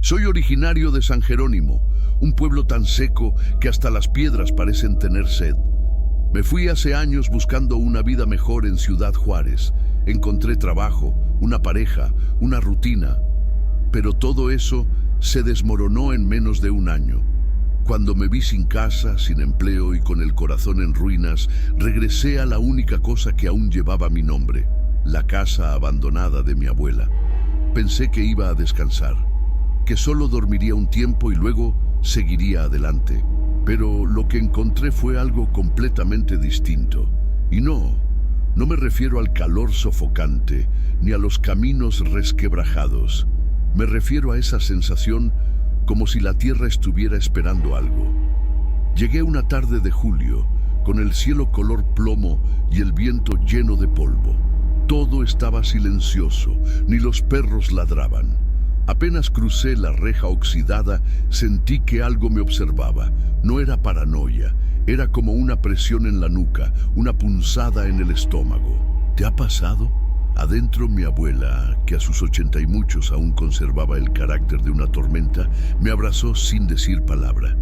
Soy originario de San Jerónimo, un pueblo tan seco que hasta las piedras parecen tener sed. Me fui hace años buscando una vida mejor en Ciudad Juárez. Encontré trabajo, una pareja, una rutina, pero todo eso se desmoronó en menos de un año. Cuando me vi sin casa, sin empleo y con el corazón en ruinas, regresé a la única cosa que aún llevaba mi nombre, la casa abandonada de mi abuela. Pensé que iba a descansar, que solo dormiría un tiempo y luego seguiría adelante. Pero lo que encontré fue algo completamente distinto. Y no me refiero al calor sofocante, ni a los caminos resquebrajados. Me refiero a esa sensación como si la tierra estuviera esperando algo. Llegué una tarde de julio, con el cielo color plomo y el viento lleno de polvo. Todo estaba silencioso, ni los perros ladraban. Apenas crucé la reja oxidada, sentí que algo me observaba. No era paranoia, era como una presión en la nuca, una punzada en el estómago. ¿Te ha pasado? Adentro mi abuela, que a sus 80 y muchos aún conservaba el carácter de una tormenta, me abrazó sin decir palabra.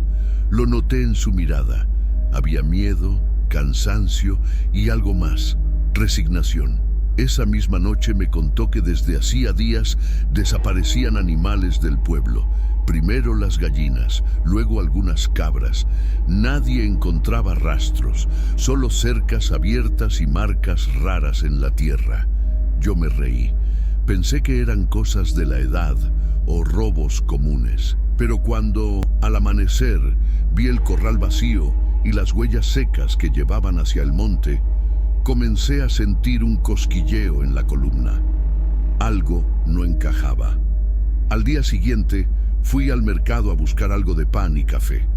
Lo noté en su mirada. Había miedo, cansancio y algo más, resignación. Esa misma noche me contó que desde hacía días desaparecían animales del pueblo. Primero las gallinas, luego algunas cabras. Nadie encontraba rastros, solo cercas abiertas y marcas raras en la tierra. Yo me reí. Pensé que eran cosas de la edad o robos comunes. Pero cuando, al amanecer, vi el corral vacío y las huellas secas que llevaban hacia el monte, comencé a sentir un cosquilleo en la columna. Algo no encajaba. Al día siguiente, fui al mercado a buscar algo de pan y café.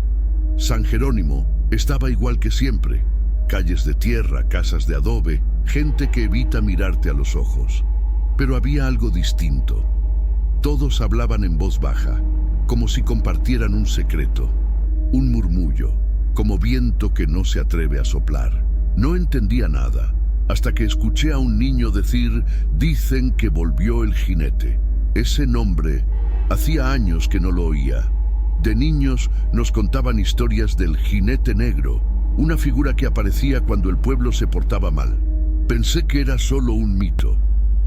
San Jerónimo estaba igual que siempre. Calles de tierra, casas de adobe, gente que evita mirarte a los ojos. Pero había algo distinto. Todos hablaban en voz baja, como si compartieran un secreto, un murmullo, como viento que no se atreve a soplar. No entendía nada, hasta que escuché a un niño decir: dicen que volvió el jinete. Ese nombre, hacía años que no lo oía. De niños nos contaban historias del jinete negro, una figura que aparecía cuando el pueblo se portaba mal. Pensé que era solo un mito,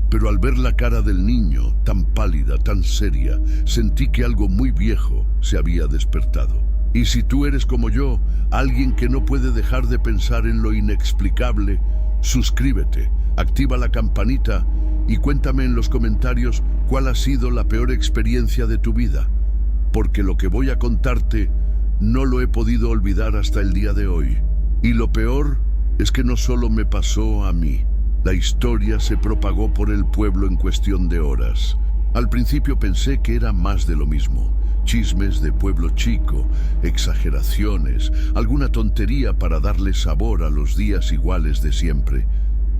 pero al ver la cara del niño, tan pálida, tan seria, sentí que algo muy viejo se había despertado. Y si tú eres como yo, alguien que no puede dejar de pensar en lo inexplicable, suscríbete, activa la campanita y cuéntame en los comentarios cuál ha sido la peor experiencia de tu vida, porque lo que voy a contarte no lo he podido olvidar hasta el día de hoy. Y lo peor es que no solo me pasó a mí. La historia se propagó por el pueblo en cuestión de horas. Al principio pensé que era más de lo mismo. Chismes de pueblo chico, exageraciones, alguna tontería para darle sabor a los días iguales de siempre.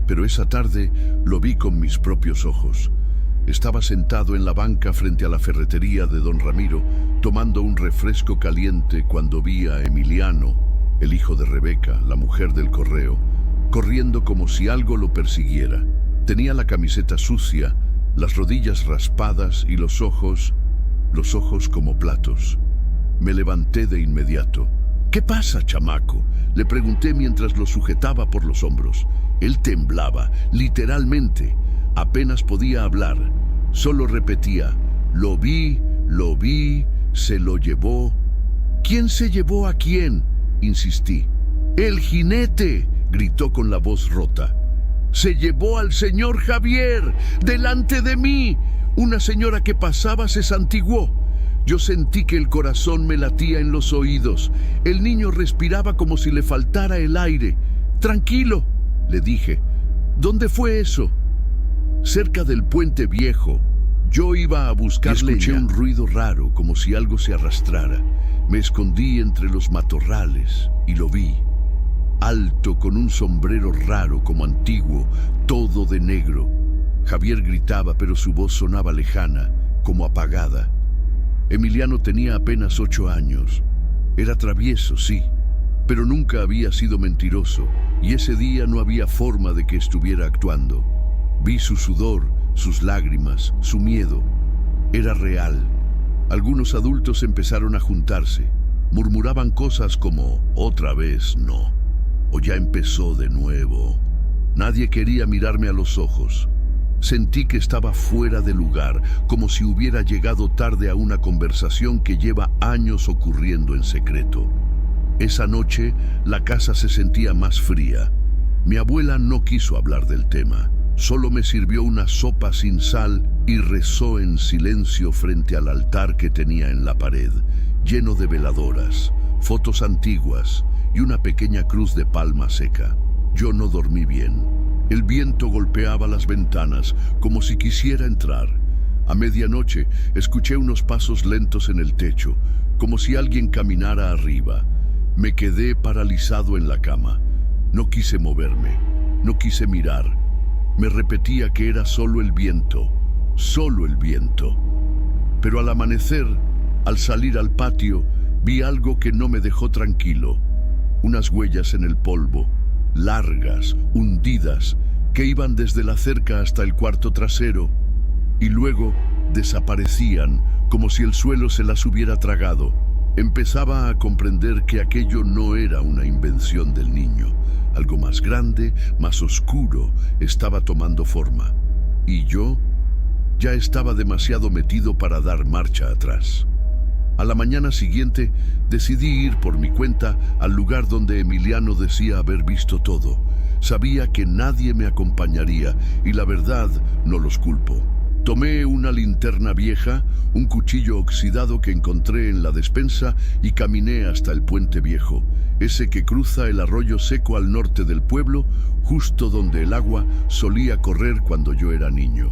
Pero esa tarde lo vi con mis propios ojos. Estaba sentado en la banca frente a la ferretería de don Ramiro, tomando un refresco caliente cuando vi a Emiliano, el hijo de Rebeca, la mujer del correo, corriendo como si algo lo persiguiera. Tenía la camiseta sucia, las rodillas raspadas y los ojos como platos. Me levanté de inmediato. «¿Qué pasa, chamaco?», le pregunté mientras lo sujetaba por los hombros. Él temblaba, literalmente. Apenas podía hablar. Solo repetía: lo vi, se lo llevó». «¿Quién se llevó a quién?», insistí. «El jinete», gritó con la voz rota. «Se llevó al señor Javier, delante de mí». Una señora que pasaba se santiguó. Yo sentí que el corazón me latía en los oídos. El niño respiraba como si le faltara el aire. «Tranquilo», le dije. «¿Dónde fue eso?» «Cerca del puente viejo. Yo iba a buscarle». Escuché un ruido raro, como si algo se arrastrara. Me escondí entre los matorrales y lo vi. Alto, con un sombrero raro como antiguo, todo de negro. Javier gritaba, pero su voz sonaba lejana, como apagada. Emiliano tenía apenas 8 años. Era travieso, sí, pero nunca había sido mentiroso, y ese día no había forma de que estuviera actuando. Vi su sudor, sus lágrimas, su miedo. Era real. Algunos adultos empezaron a juntarse. Murmuraban cosas como, otra vez no, o ya empezó de nuevo. Nadie quería mirarme a los ojos. Sentí que estaba fuera de lugar, como si hubiera llegado tarde a una conversación que lleva años ocurriendo en secreto. Esa noche, la casa se sentía más fría. Mi abuela no quiso hablar del tema. Solo me sirvió una sopa sin sal y rezó en silencio frente al altar que tenía en la pared, lleno de veladoras, fotos antiguas y una pequeña cruz de palma seca. Yo no dormí bien. El viento golpeaba las ventanas como si quisiera entrar. A medianoche escuché unos pasos lentos en el techo, como si alguien caminara arriba. Me quedé paralizado en la cama. No quise moverme, no quise mirar. Me repetía que era solo el viento, solo el viento. Pero al amanecer, al salir al patio, vi algo que no me dejó tranquilo. Unas huellas en el polvo, largas, hundidas, que iban desde la cerca hasta el cuarto trasero, y luego desaparecían como si el suelo se las hubiera tragado. Empezaba a comprender que aquello no era una invención del niño. Algo más grande, más oscuro, estaba tomando forma. Y yo ya estaba demasiado metido para dar marcha atrás. A la mañana siguiente decidí ir por mi cuenta al lugar donde Emiliano decía haber visto todo. Sabía que nadie me acompañaría y la verdad no los culpo. Tomé una linterna vieja, un cuchillo oxidado que encontré en la despensa y caminé hasta el puente viejo, ese que cruza el arroyo seco al norte del pueblo, justo donde el agua solía correr cuando yo era niño.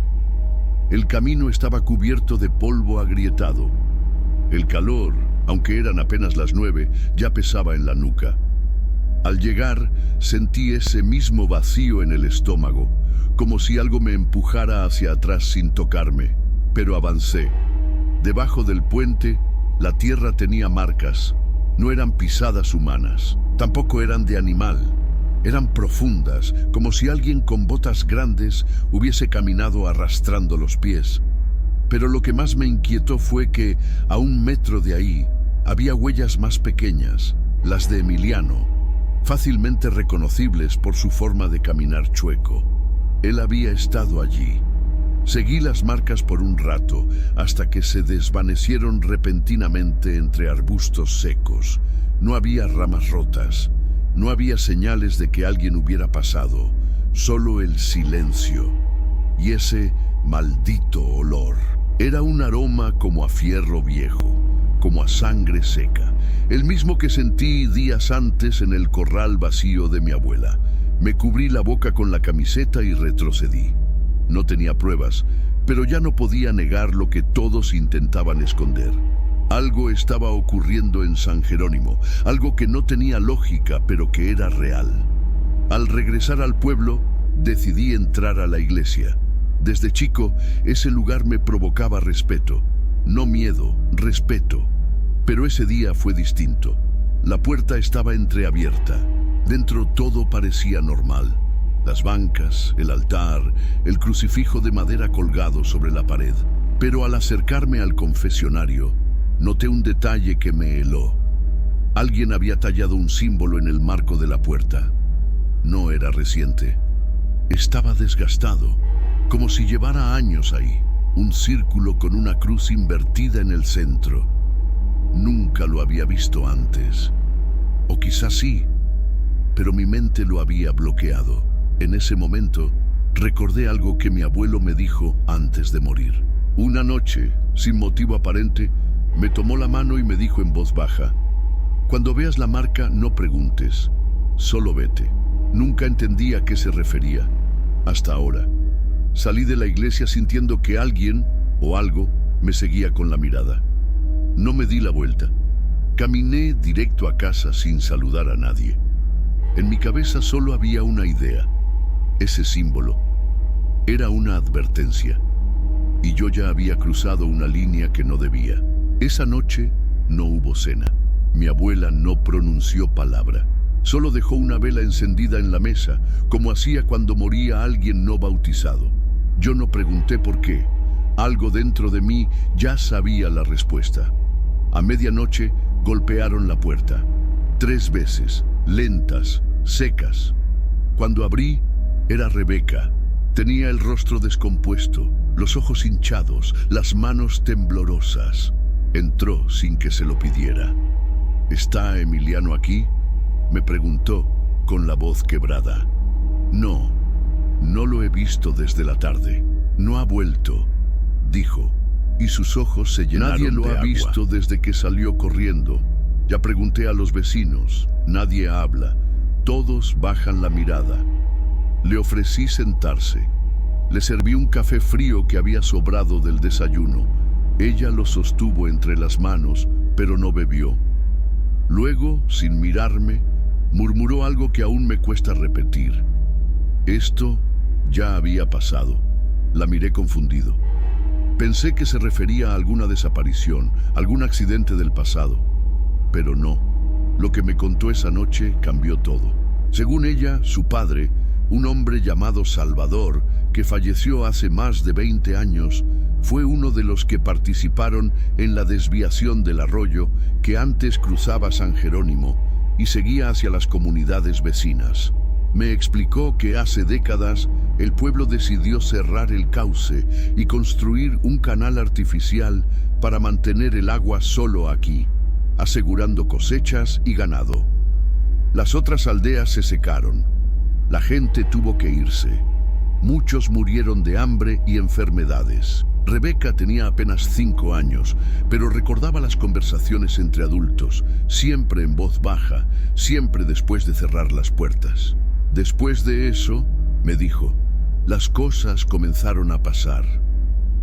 El camino estaba cubierto de polvo agrietado. El calor, aunque eran apenas las 9, ya pesaba en la nuca. Al llegar, sentí ese mismo vacío en el estómago, como si algo me empujara hacia atrás sin tocarme, pero avancé. Debajo del puente, la tierra tenía marcas. No eran pisadas humanas, tampoco eran de animal. Eran profundas, como si alguien con botas grandes hubiese caminado arrastrando los pies. Pero lo que más me inquietó fue que, a 1 metro de ahí, había huellas más pequeñas, las de Emiliano, fácilmente reconocibles por su forma de caminar chueco. Él había estado allí. Seguí las marcas por un rato, hasta que se desvanecieron repentinamente entre arbustos secos. No había ramas rotas, no había señales de que alguien hubiera pasado, solo el silencio. Y ese maldito olor. Era un aroma como a fierro viejo, como a sangre seca, el mismo que sentí días antes en el corral vacío de mi abuela. Me cubrí la boca con la camiseta y retrocedí. No tenía pruebas, pero ya no podía negar lo que todos intentaban esconder. Algo estaba ocurriendo en San Jerónimo, algo que no tenía lógica, pero que era real. Al regresar al pueblo, decidí entrar a la iglesia. Desde chico, ese lugar me provocaba respeto. No miedo, respeto. Pero ese día fue distinto. La puerta estaba entreabierta. Dentro todo parecía normal. Las bancas, el altar, el crucifijo de madera colgado sobre la pared. Pero al acercarme al confesionario, noté un detalle que me heló. Alguien había tallado un símbolo en el marco de la puerta. No era reciente. Estaba desgastado, como si llevara años ahí. Un círculo con una cruz invertida en el centro. Nunca lo había visto antes. O quizás sí, pero mi mente lo había bloqueado. En ese momento, recordé algo que mi abuelo me dijo antes de morir. Una noche, sin motivo aparente, me tomó la mano y me dijo en voz baja: cuando veas la marca, no preguntes, solo vete. Nunca entendí a qué se refería, hasta ahora. Salí de la iglesia sintiendo que alguien o algo me seguía con la mirada. No me di la vuelta. Caminé directo a casa sin saludar a nadie. En mi cabeza solo había una idea. Ese símbolo era una advertencia. Y yo ya había cruzado una línea que no debía. Esa noche no hubo cena. Mi abuela no pronunció palabra. Solo dejó una vela encendida en la mesa, como hacía cuando moría alguien no bautizado. Yo no pregunté por qué. Algo dentro de mí ya sabía la respuesta. A medianoche golpearon la puerta. 3 veces, lentas, secas. Cuando abrí, era Rebeca. Tenía el rostro descompuesto, los ojos hinchados, las manos temblorosas. Entró sin que se lo pidiera. ¿Está Emiliano aquí?, me preguntó con la voz quebrada. No, no lo he visto desde la tarde. No ha vuelto, dijo, y sus ojos se llenaron de agua. Nadie lo ha visto desde que salió corriendo. Ya pregunté a los vecinos, nadie habla, todos bajan la mirada. Le ofrecí sentarse. Le serví un café frío que había sobrado del desayuno. Ella lo sostuvo entre las manos, pero no bebió. Luego, sin mirarme, murmuró algo que aún me cuesta repetir. Esto ya había pasado. La miré confundido. Pensé que se refería a alguna desaparición, algún accidente del pasado. Pero no. Lo que me contó esa noche cambió todo. Según ella, su padre, un hombre llamado Salvador, que falleció hace más de 20 años, fue uno de los que participaron en la desviación del arroyo que antes cruzaba San Jerónimo y seguía hacia las comunidades vecinas. Me explicó que hace décadas el pueblo decidió cerrar el cauce y construir un canal artificial para mantener el agua solo aquí, asegurando cosechas y ganado. Las otras aldeas se secaron. La gente tuvo que irse. Muchos murieron de hambre y enfermedades. Rebeca tenía apenas 5 años, pero recordaba las conversaciones entre adultos, siempre en voz baja, siempre después de cerrar las puertas. Después de eso, me dijo, las cosas comenzaron a pasar.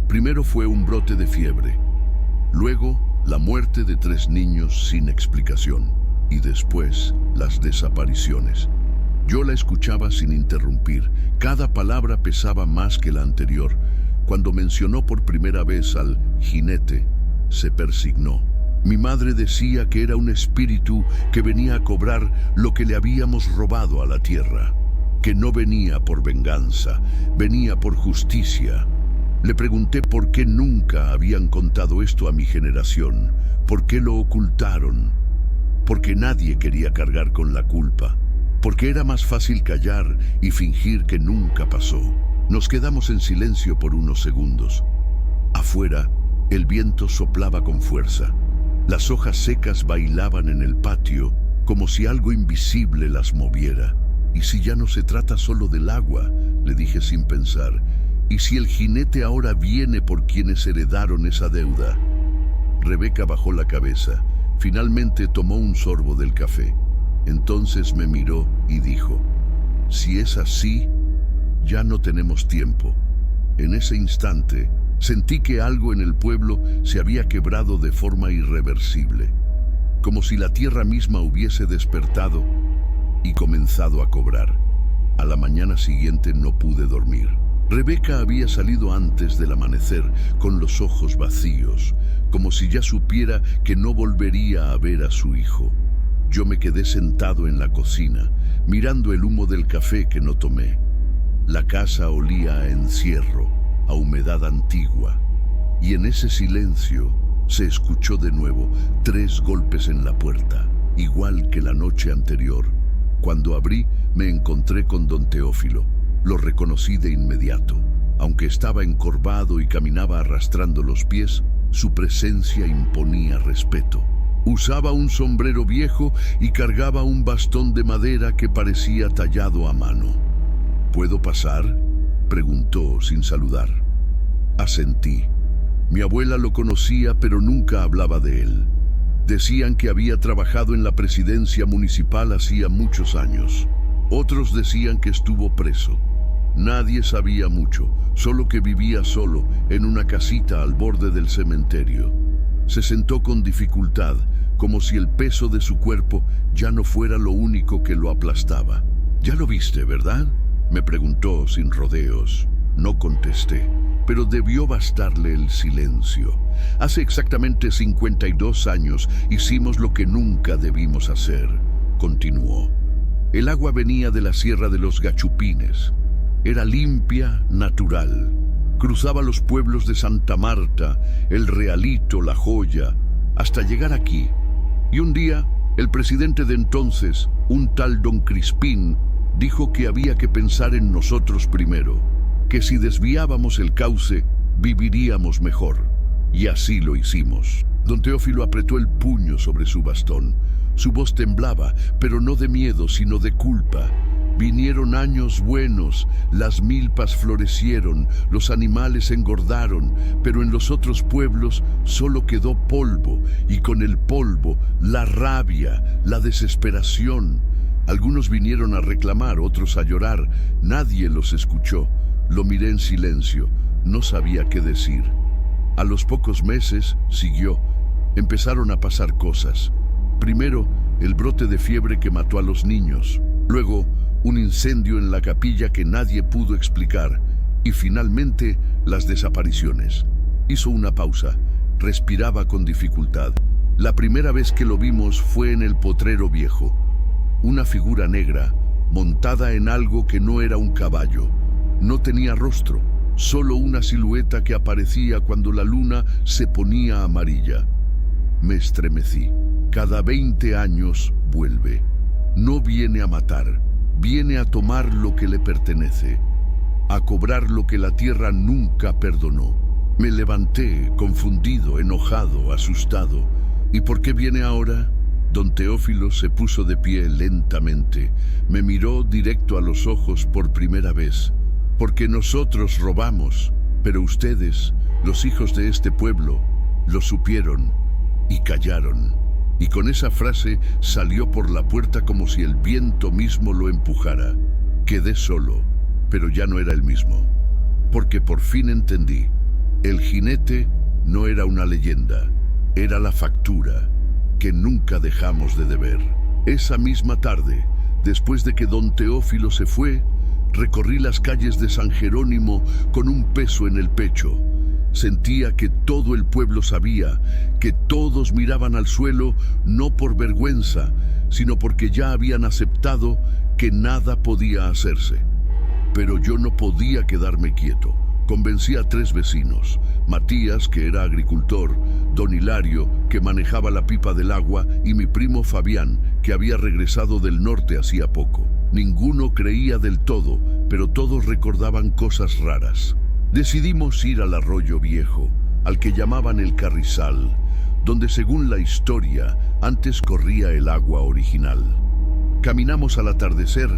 Primero fue un brote de fiebre, luego la muerte de 3 niños sin explicación, y después las desapariciones. Yo la escuchaba sin interrumpir. Cada palabra pesaba más que la anterior. Cuando mencionó por primera vez al jinete, se persignó. Mi madre decía que era un espíritu que venía a cobrar lo que le habíamos robado a la tierra, que no venía por venganza, venía por justicia. Le pregunté por qué nunca habían contado esto a mi generación, por qué lo ocultaron, porque nadie quería cargar con la culpa, porque era más fácil callar y fingir que nunca pasó. Nos quedamos en silencio por unos segundos. Afuera, el viento soplaba con fuerza. Las hojas secas bailaban en el patio como si algo invisible las moviera. ¿Y si ya no se trata solo del agua?, le dije sin pensar. ¿Y si el jinete ahora viene por quienes heredaron esa deuda? Rebeca bajó la cabeza. Finalmente tomó un sorbo del café. Entonces me miró y dijo, si es así, ya no tenemos tiempo. En ese instante, sentí que algo en el pueblo se había quebrado de forma irreversible, como si la tierra misma hubiese despertado y comenzado a cobrar. A la mañana siguiente no pude dormir. Rebeca había salido antes del amanecer, con los ojos vacíos, como si ya supiera que no volvería a ver a su hijo. Yo me quedé sentado en la cocina, mirando el humo del café que no tomé. La casa olía a encierro, a humedad antigua, y en ese silencio se escuchó de nuevo 3 golpes en la puerta, igual que la noche anterior. Cuando abrí, me encontré con don Teófilo. Lo reconocí de inmediato. Aunque estaba encorvado y caminaba arrastrando los pies, su presencia imponía respeto. Usaba un sombrero viejo y cargaba un bastón de madera que parecía tallado a mano. ¿Puedo pasar?, preguntó sin saludar. Asentí. Mi abuela lo conocía, pero nunca hablaba de él. Decían que había trabajado en la presidencia municipal hacía muchos años. Otros decían que estuvo preso. Nadie sabía mucho, solo que vivía solo en una casita al borde del cementerio. Se sentó con dificultad, como si el peso de su cuerpo ya no fuera lo único que lo aplastaba. «¿Ya lo viste, verdad?», me preguntó sin rodeos. No contesté, pero debió bastarle el silencio. Hace exactamente 52 años hicimos lo que nunca debimos hacer, continuó. El agua venía de la Sierra de los Gachupines. Era limpia, natural. Cruzaba los pueblos de Santa Marta, El Realito, La Joya, hasta llegar aquí. Y un día, el presidente de entonces, un tal don Crispín, dijo que había que pensar en nosotros primero, que si desviábamos el cauce, viviríamos mejor. Y así lo hicimos. Don Teófilo apretó el puño sobre su bastón. Su voz temblaba, pero no de miedo, sino de culpa. Vinieron años buenos, las milpas florecieron, los animales engordaron, pero en los otros pueblos solo quedó polvo, y con el polvo la rabia, la desesperación. Algunos vinieron a reclamar, otros a llorar. Nadie los escuchó. Lo miré en silencio, no sabía qué decir. A los pocos meses, siguió, empezaron a pasar cosas. Primero, el brote de fiebre que mató a los niños. Luego, un incendio en la capilla que nadie pudo explicar. Y finalmente, las desapariciones. Hizo una pausa. Respiraba con dificultad. La primera vez que lo vimos fue en el Potrero Viejo. Una figura negra, montada en algo que no era un caballo. No tenía rostro, solo una silueta que aparecía cuando la luna se ponía amarilla. Me estremecí. Cada 20 años vuelve. No viene a matar, viene a tomar lo que le pertenece, a cobrar lo que la tierra nunca perdonó. Me levanté, confundido, enojado, asustado. ¿Y por qué viene ahora? Don Teófilo se puso de pie lentamente. Me miró directo a los ojos por primera vez. Porque nosotros robamos, pero ustedes, los hijos de este pueblo, lo supieron y callaron. Y con esa frase salió por la puerta como si el viento mismo lo empujara. Quedé solo, pero ya no era el mismo. Porque por fin entendí. El jinete no era una leyenda, era la factura que nunca dejamos de deber. Esa misma tarde, después de que don Teófilo se fue, recorrí las calles de San Jerónimo con un peso en el pecho. Sentía que todo el pueblo sabía, que todos miraban al suelo no por vergüenza, sino porque ya habían aceptado que nada podía hacerse. Pero yo no podía quedarme quieto. Convencí a 3 vecinos, Matías, que era agricultor, don Hilario, que manejaba la pipa del agua, y mi primo Fabián, que había regresado del norte hacía poco. Ninguno creía del todo, pero todos recordaban cosas raras. Decidimos ir al Arroyo Viejo, al que llamaban el Carrizal, donde según la historia, antes corría el agua original. Caminamos al atardecer,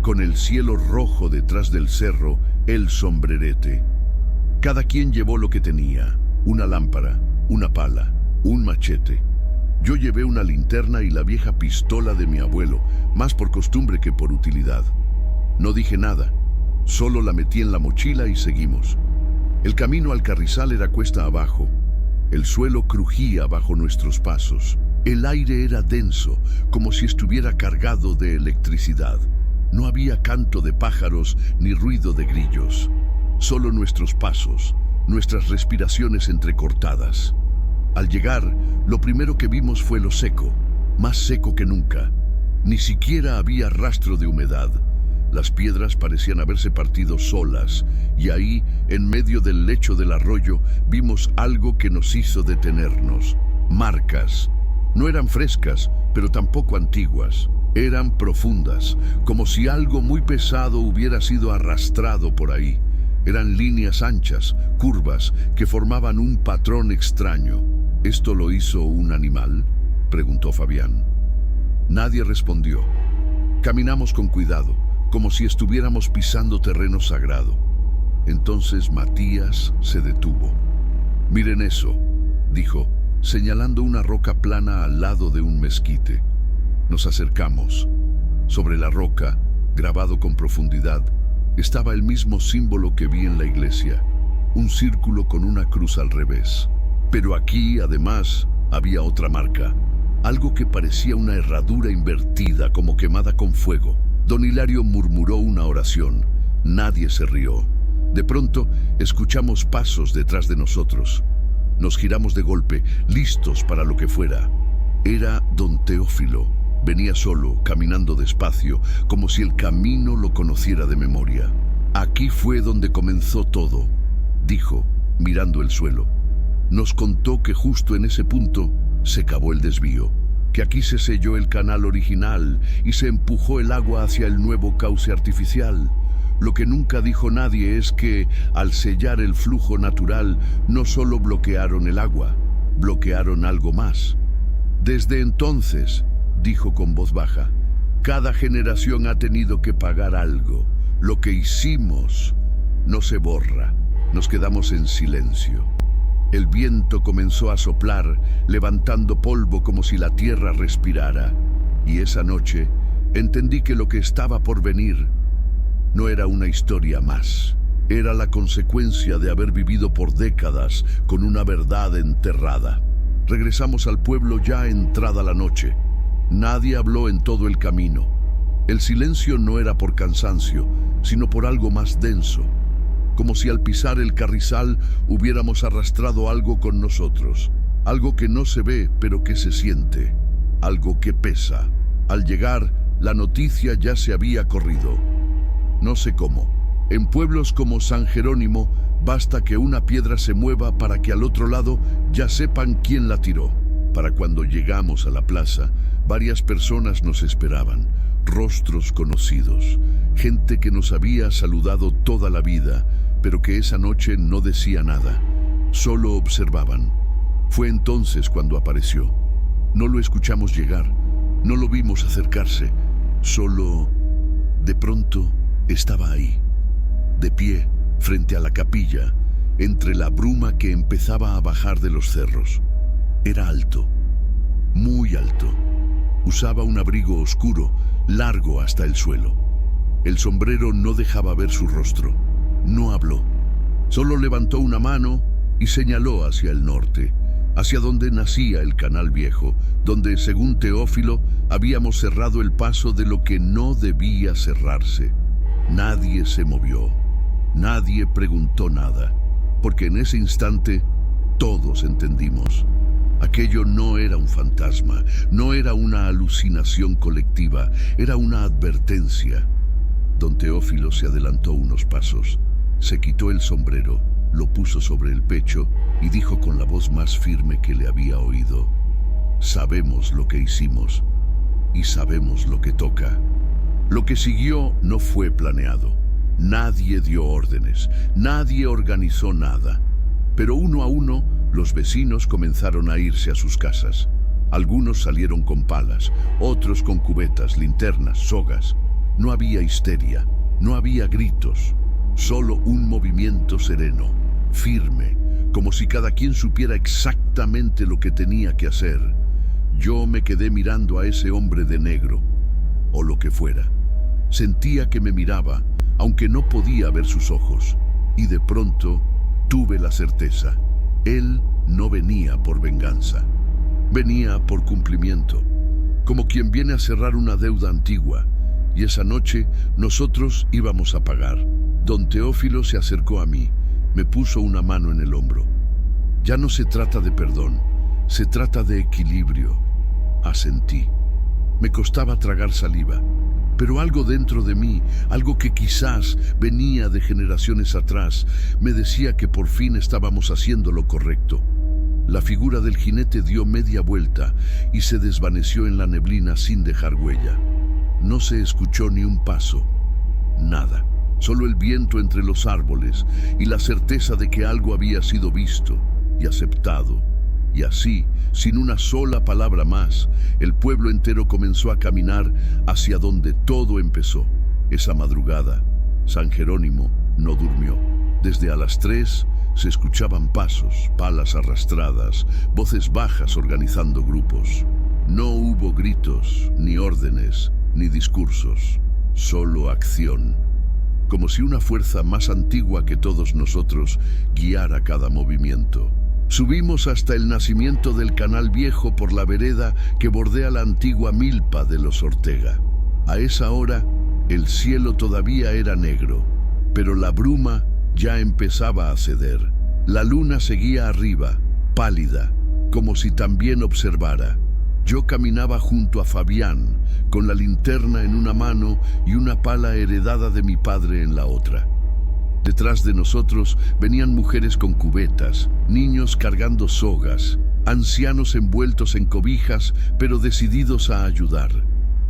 con el cielo rojo detrás del cerro, el sombrerete. Cada quien llevó lo que tenía, una lámpara, una pala, un machete. Yo llevé una linterna y la vieja pistola de mi abuelo, más por costumbre que por utilidad. No dije nada, solo la metí en la mochila y seguimos. El camino al Carrizal era cuesta abajo. El suelo crujía bajo nuestros pasos. El aire era denso, como si estuviera cargado de electricidad. No había canto de pájaros ni ruido de grillos. Solo nuestros pasos, nuestras respiraciones entrecortadas. Al llegar, lo primero que vimos fue lo seco, más seco que nunca. Ni siquiera había rastro de humedad. Las piedras parecían haberse partido solas, y ahí, en medio del lecho del arroyo, vimos algo que nos hizo detenernos. Marcas. No eran frescas, pero tampoco antiguas. Eran profundas, como si algo muy pesado hubiera sido arrastrado por ahí. Eran líneas anchas, curvas, que formaban un patrón extraño. ¿Esto lo hizo un animal?, preguntó Fabián. Nadie respondió. Caminamos con cuidado, como si estuviéramos pisando terreno sagrado. Entonces Matías se detuvo. «Miren eso», dijo, señalando una roca plana al lado de un mezquite. Nos acercamos. Sobre la roca, grabado con profundidad, estaba el mismo símbolo que vi en la iglesia, un círculo con una cruz al revés. Pero aquí, además, había otra marca, algo que parecía una herradura invertida, como quemada con fuego. Don Hilario murmuró una oración. Nadie se rió. De pronto, escuchamos pasos detrás de nosotros. Nos giramos de golpe, listos para lo que fuera. Era don Teófilo. Venía solo, caminando despacio, como si el camino lo conociera de memoria. Aquí fue donde comenzó todo. dijo, mirando el suelo. Nos contó que justo en ese punto se cavó el desvío, que aquí se selló el canal original y se empujó el agua hacia el nuevo cauce artificial. Lo que nunca dijo nadie es que, al sellar el flujo natural, no solo bloquearon el agua, bloquearon algo más. Desde entonces, dijo con voz baja, cada generación ha tenido que pagar algo. Lo que hicimos no se borra. Nos quedamos en silencio. El viento comenzó a soplar, levantando polvo como si la tierra respirara. Y esa noche entendí que lo que estaba por venir no era una historia más. Era la consecuencia de haber vivido por décadas con una verdad enterrada. Regresamos al pueblo ya entrada la noche. Nadie habló en todo el camino. El silencio no era por cansancio, sino por algo más denso. Como si al pisar el carrizal hubiéramos arrastrado algo con nosotros. Algo que no se ve, pero que se siente. Algo que pesa. Al llegar, la noticia ya se había corrido. No sé cómo. En pueblos como San Jerónimo, basta que una piedra se mueva para que al otro lado ya sepan quién la tiró. Para cuando llegamos a la plaza, varias personas nos esperaban, rostros conocidos, gente que nos había saludado toda la vida, pero que esa noche no decía nada, solo observaban. Fue entonces cuando apareció. No lo escuchamos llegar, no lo vimos acercarse, solo, de pronto, estaba ahí, de pie, frente a la capilla, entre la bruma que empezaba a bajar de los cerros. Era alto, muy alto. Usaba un abrigo oscuro, largo hasta el suelo. El sombrero no dejaba ver su rostro. No habló. Solo levantó una mano y señaló hacia el norte, hacia donde nacía el Canal Viejo, donde, según Teófilo, habíamos cerrado el paso de lo que no debía cerrarse. Nadie se movió. Nadie preguntó nada, porque en ese instante todos entendimos. Aquello no era un fantasma, no era una alucinación colectiva, era una advertencia. Don Teófilo se adelantó unos pasos, se quitó el sombrero, lo puso sobre el pecho y dijo con la voz más firme que le había oído: sabemos lo que hicimos y sabemos lo que toca. Lo que siguió no fue planeado. Nadie dio órdenes, nadie organizó nada. Pero uno a uno, los vecinos comenzaron a irse a sus casas. Algunos salieron con palas, otros con cubetas, linternas, sogas. No había histeria, no había gritos, solo un movimiento sereno, firme, como si cada quien supiera exactamente lo que tenía que hacer. Yo me quedé mirando a ese hombre de negro, o lo que fuera. Sentía que me miraba, aunque no podía ver sus ojos, y de pronto tuve la certeza. Él no venía por venganza, venía por cumplimiento, como quien viene a cerrar una deuda antigua, y esa noche nosotros íbamos a pagar. Don Teófilo se acercó a mí, me puso una mano en el hombro. Ya no se trata de perdón, se trata de equilibrio. Asentí. Me costaba tragar saliva, pero algo dentro de mí, algo que quizás venía de generaciones atrás, me decía que por fin estábamos haciendo lo correcto. La figura del jinete dio media vuelta y se desvaneció en la neblina sin dejar huella. No se escuchó ni un paso, nada, solo el viento entre los árboles y la certeza de que algo había sido visto y aceptado. Y así, sin una sola palabra más, el pueblo entero comenzó a caminar hacia donde todo empezó. Esa madrugada, San Jerónimo no durmió. Desde a las 3 se escuchaban pasos, palas arrastradas, voces bajas organizando grupos. No hubo gritos, ni órdenes, ni discursos, solo acción. Como si una fuerza más antigua que todos nosotros guiara cada movimiento. Subimos hasta el nacimiento del Canal Viejo por la vereda que bordea la antigua milpa de los Ortega. A esa hora, el cielo todavía era negro, pero la bruma ya empezaba a ceder. La luna seguía arriba, pálida, como si también observara. Yo caminaba junto a Fabián, con la linterna en una mano y una pala heredada de mi padre en la otra. Detrás de nosotros venían mujeres con cubetas, niños cargando sogas, ancianos envueltos en cobijas, pero decididos a ayudar.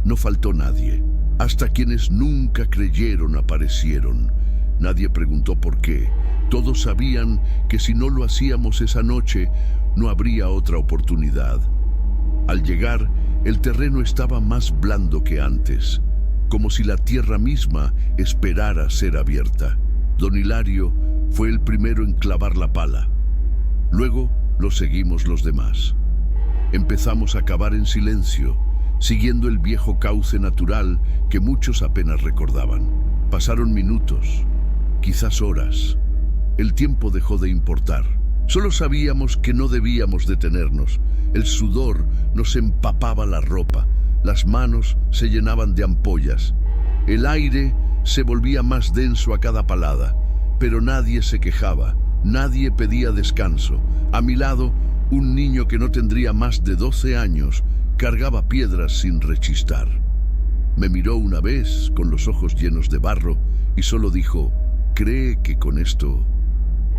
No faltó nadie. Hasta quienes nunca creyeron aparecieron. Nadie preguntó por qué. Todos sabían que si no lo hacíamos esa noche, no habría otra oportunidad. Al llegar, el terreno estaba más blando que antes, como si la tierra misma esperara ser abierta. Don Hilario fue el primero en clavar la pala. Luego lo seguimos los demás. Empezamos a cavar en silencio, siguiendo el viejo cauce natural que muchos apenas recordaban. Pasaron minutos, quizás horas. El tiempo dejó de importar. Solo sabíamos que no debíamos detenernos. El sudor nos empapaba la ropa, las manos se llenaban de ampollas. El aire se volvía más denso a cada palada, pero nadie se quejaba, nadie pedía descanso. A mi lado, un niño que no tendría más de 12 años cargaba piedras sin rechistar. Me miró una vez con los ojos llenos de barro y solo dijo: ¿cree que con esto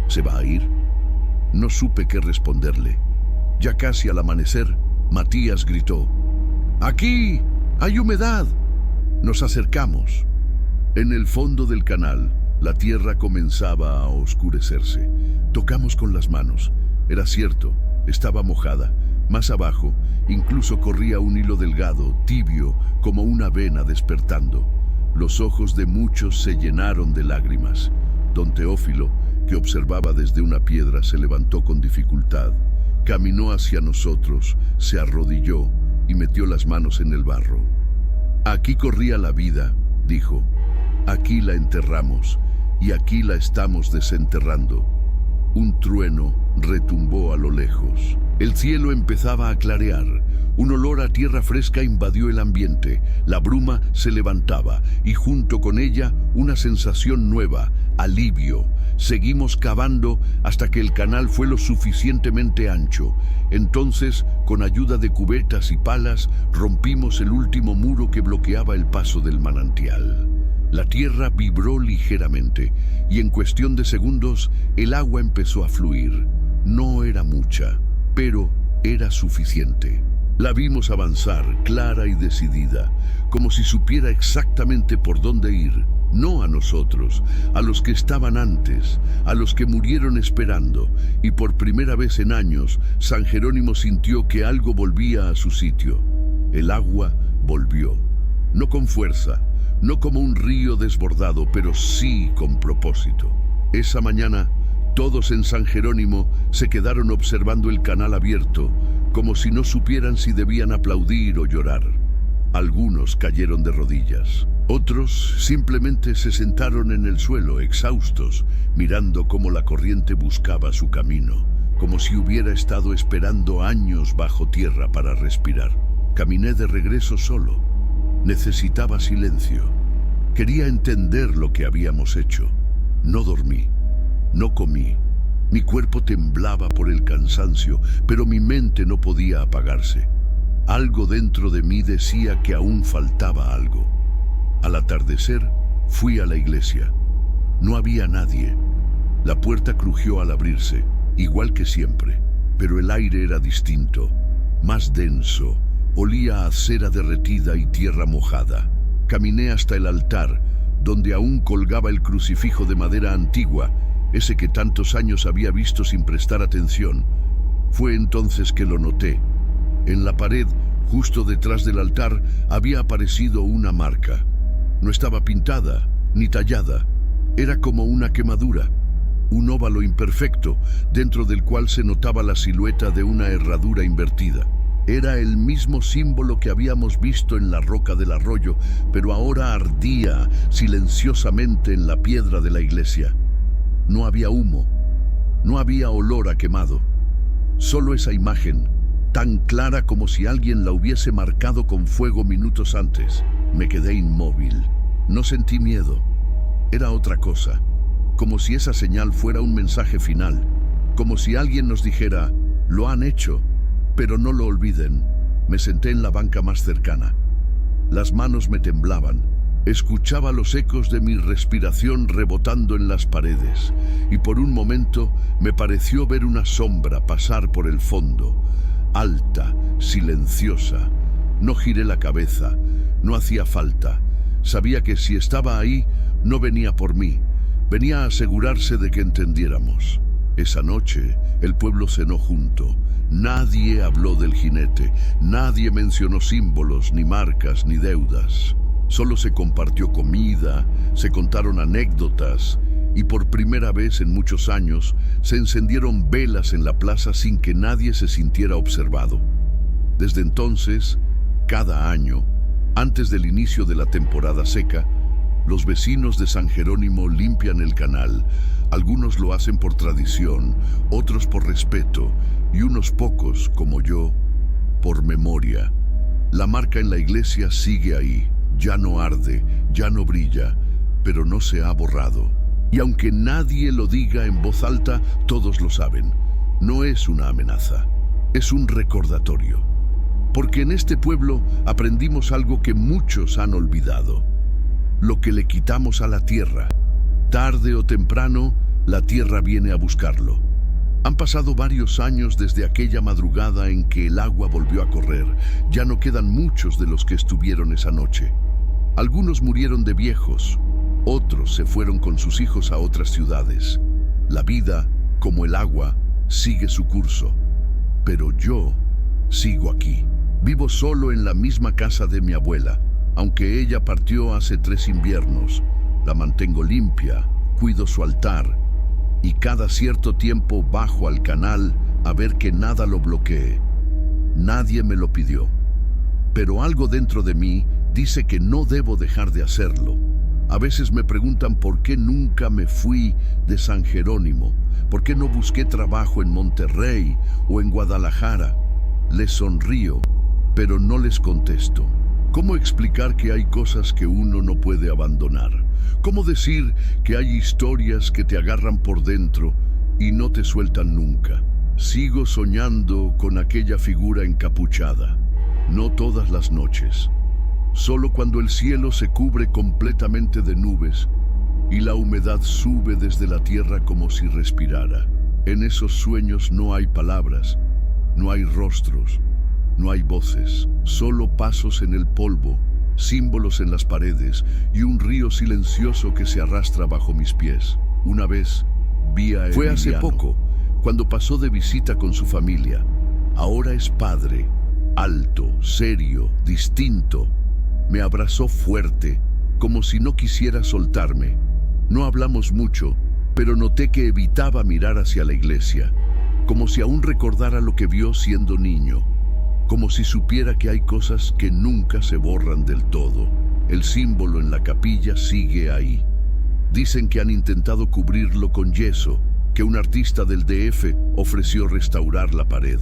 se va a ir? No supe qué responderle. Ya casi al amanecer, Matías gritó: ¡aquí hay humedad! Nos acercamos. En el fondo del canal, la tierra comenzaba a oscurecerse. Tocamos con las manos. Era cierto, estaba mojada. Más abajo, incluso corría un hilo delgado, tibio, como una vena despertando. Los ojos de muchos se llenaron de lágrimas. Don Teófilo, que observaba desde una piedra, se levantó con dificultad. Caminó hacia nosotros, se arrodilló y metió las manos en el barro. Aquí corría la vida, dijo. Aquí la enterramos y aquí la estamos desenterrando. Un trueno retumbó a lo lejos. El cielo empezaba a clarear. Un olor a tierra fresca invadió el ambiente. La bruma se levantaba y junto con ella una sensación nueva, alivio. Seguimos cavando hasta que el canal fue lo suficientemente ancho. Entonces, con ayuda de cubetas y palas, rompimos el último muro que bloqueaba el paso del manantial. La tierra vibró ligeramente y en cuestión de segundos el agua empezó a fluir. No era mucha, pero era suficiente. La vimos avanzar, clara y decidida, como si supiera exactamente por dónde ir. No a nosotros, a los que estaban antes, a los que murieron esperando, y por primera vez en años, San Jerónimo sintió que algo volvía a su sitio. El agua volvió, no con fuerza, no como un río desbordado, pero sí con propósito. Esa mañana, todos en San Jerónimo se quedaron observando el canal abierto, como si no supieran si debían aplaudir o llorar. Algunos cayeron de rodillas. Otros simplemente se sentaron en el suelo, exhaustos, mirando cómo la corriente buscaba su camino, como si hubiera estado esperando años bajo tierra para respirar. Caminé de regreso solo. Necesitaba silencio. Quería entender lo que habíamos hecho. No dormí, no comí. Mi cuerpo temblaba por el cansancio, pero mi mente no podía apagarse. Algo dentro de mí decía que aún faltaba algo. Al atardecer, fui a la iglesia. No había nadie. La puerta crujió al abrirse, igual que siempre, pero el aire era distinto, más denso. Olía a cera derretida y tierra mojada. Caminé hasta el altar, donde aún colgaba el crucifijo de madera antigua, ese que tantos años había visto sin prestar atención. Fue entonces que lo noté. En la pared, justo detrás del altar, había aparecido una marca. No estaba pintada, ni tallada. Era como una quemadura, un óvalo imperfecto, dentro del cual se notaba la silueta de una herradura invertida. Era el mismo símbolo que habíamos visto en la roca del arroyo, pero ahora ardía silenciosamente en la piedra de la iglesia. No había humo, no había olor a quemado. Solo esa imagen, tan clara como si alguien la hubiese marcado con fuego minutos antes. Me quedé inmóvil. No sentí miedo. Era otra cosa, como si esa señal fuera un mensaje final, como si alguien nos dijera: lo han hecho, pero no lo olviden. Me senté en la banca más cercana. Las manos me temblaban. Escuchaba los ecos de mi respiración rebotando en las paredes, y por un momento me pareció ver una sombra pasar por el fondo, alta, silenciosa. No giré la cabeza, no hacía falta. Sabía que si estaba ahí, no venía por mí, venía a asegurarse de que entendiéramos. Esa noche, el pueblo cenó junto. Nadie habló del jinete, nadie mencionó símbolos, ni marcas, ni deudas. Solo se compartió comida, se contaron anécdotas y por primera vez en muchos años se encendieron velas en la plaza sin que nadie se sintiera observado. Desde entonces, cada año, antes del inicio de la temporada seca, los vecinos de San Jerónimo limpian el canal. Algunos lo hacen por tradición, otros por respeto y unos pocos, como yo, por memoria. La marca en la iglesia sigue ahí. Ya no arde, ya no brilla, pero no se ha borrado. Y aunque nadie lo diga en voz alta, todos lo saben. No es una amenaza, es un recordatorio. Porque en este pueblo aprendimos algo que muchos han olvidado. Lo que le quitamos a la tierra, tarde o temprano, la tierra viene a buscarlo. Han pasado varios años desde aquella madrugada en que el agua volvió a correr. Ya no quedan muchos de los que estuvieron esa noche. Algunos murieron de viejos, otros se fueron con sus hijos a otras ciudades. La vida, como el agua, sigue su curso. Pero yo sigo aquí. Vivo solo en la misma casa de mi abuela, aunque ella partió hace 3 inviernos. La mantengo limpia, cuido su altar y cada cierto tiempo bajo al canal a ver que nada lo bloquee. Nadie me lo pidió, pero algo dentro de mí dice que no debo dejar de hacerlo. A veces me preguntan por qué nunca me fui de San Jerónimo, por qué no busqué trabajo en Monterrey o en Guadalajara. Les sonrío, pero no les contesto. ¿Cómo explicar que hay cosas que uno no puede abandonar? ¿Cómo decir que hay historias que te agarran por dentro y no te sueltan nunca? Sigo soñando con aquella figura encapuchada, no todas las noches. Solo cuando el cielo se cubre completamente de nubes y la humedad sube desde la tierra como si respirara. En esos sueños no hay palabras, no hay rostros, no hay voces, solo pasos en el polvo, símbolos en las paredes y un río silencioso que se arrastra bajo mis pies. Una vez vi a Emiliano. Fue hace poco, cuando pasó de visita con su familia. Ahora es padre, alto, serio, distinto. Me abrazó fuerte, como si no quisiera soltarme. No hablamos mucho, pero noté que evitaba mirar hacia la iglesia, como si aún recordara lo que vio siendo niño, como si supiera que hay cosas que nunca se borran del todo. El símbolo en la capilla sigue ahí. Dicen que han intentado cubrirlo con yeso, que un artista del DF ofreció restaurar la pared,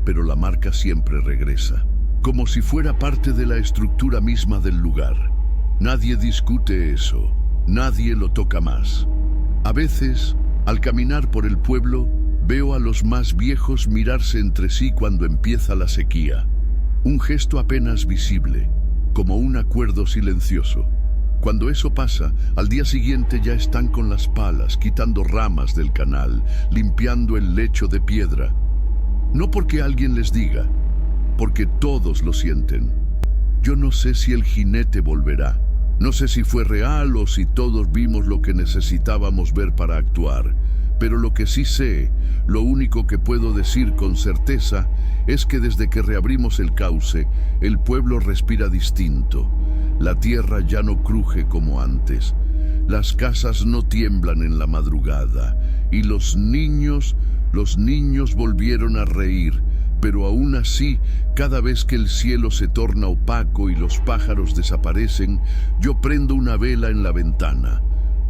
pero la marca siempre regresa, como si fuera parte de la estructura misma del lugar. Nadie discute eso, nadie lo toca más. A veces, al caminar por el pueblo, veo a los más viejos mirarse entre sí cuando empieza la sequía. Un gesto apenas visible, como un acuerdo silencioso. Cuando eso pasa, al día siguiente ya están con las palas, quitando ramas del canal, limpiando el lecho de piedra. No porque alguien les diga, porque todos lo sienten. Yo no sé si el jinete volverá. No sé si fue real o si todos vimos lo que necesitábamos ver para actuar. Pero lo que sí sé, lo único que puedo decir con certeza, es que desde que reabrimos el cauce, el pueblo respira distinto. La tierra ya no cruje como antes. Las casas no tiemblan en la madrugada. Y los niños volvieron a reír. Pero aún así, cada vez que el cielo se torna opaco y los pájaros desaparecen, yo prendo una vela en la ventana.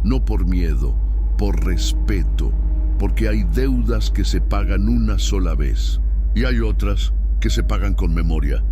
No por miedo, por respeto, porque hay deudas que se pagan una sola vez y hay otras que se pagan con memoria.